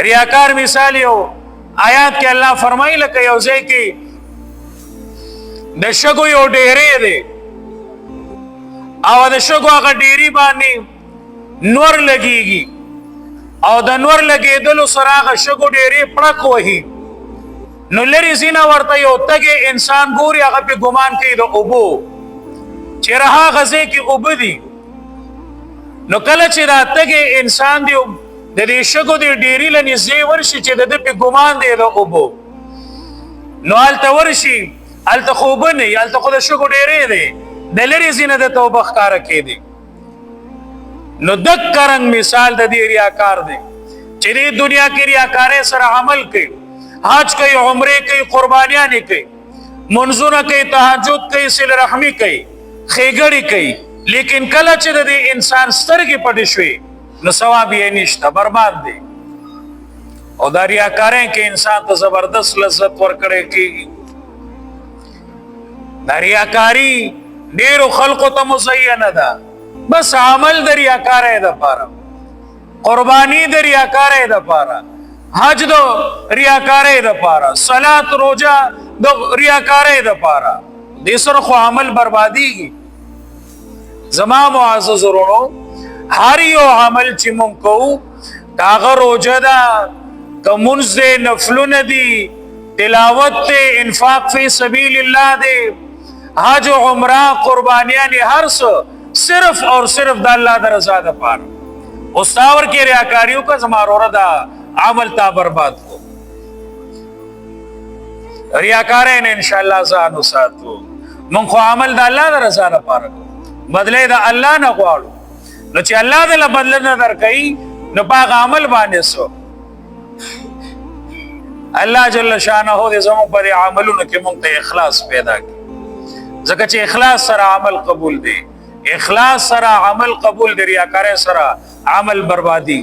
ریاکار مثال یو آیات کې الله فرمایي لکه یو ځای کې د شګو یو ډېرې دی او د شګو هغه ډېرې باندې نور لګيږي او د نور لګېدلو سره هغه شګو ډېرې پړک وهي نو لري زینه ورته یو تګې انسان ګوري هغه په ګمان کوي د اوبو چې رها غزې کې اوبه دي نو کله چې دا تګې انسان دی د دې شګو د ډېرې له نږدې ورشي چې د ده په ګمان دی د اوبو نو هلته ورشي هلته خو اوبه نه وي هلته خو د شګو ډېرې دی د لرې ځینه د توبه ښکاره کېدی نو دکه رنګ مثال د دې ریاکار دی چې دې دنیا کې ریاکارۍ سره عمل کوي حج کوي عمرې کوي قربانیانې کوي منځونه کوي تهجد کوي صله رحمي کوي ښېګړې کوي لیکن کله چې د دې انسان سترګې پټې شوې نو ثواب یې نشته برباد دی او دا ریاکارۍ کې انسان ته زبردست لذت ورکړی کېږي دا ریاکاري ډېرو خلقو ته مزینه ده بس عمل د ریاکارۍ دپاره قرباني د ریاکارۍ دپاره حج د ریاکارۍ دپاره صلات روزه د ریاکارۍ دپاره دې سره خو عمل بربادیږي زما معزز ورونو هر یو عمل چې مونږ کوو که هغه روزه ده که مونځ دی نفلونه دي تلاوت دی انفاق فی سبیل الله دی حج و عمره قربانیان هر څه صرف اور صرف د الله د رضا دپاره استاور کې ریاکاریو کا زما وروره دا عمل تا برباد کو ریاکارۍ نه انشاءالله ځان وساتو مونږ خو عمل د الله د رضا دپاره کوو بدله د الله نه غواړو نو چې الله دله بدله نه درکوي نو په هغه عمل باندې څه الله جل شانه دې زموږ په دې عملونو کې مونږ ته اخلاص پیدا کړي ځکه چې اخلاص سره عمل قبول دی اخلاص سره عمل قبول دی ریاکارۍ سره عمل بربادي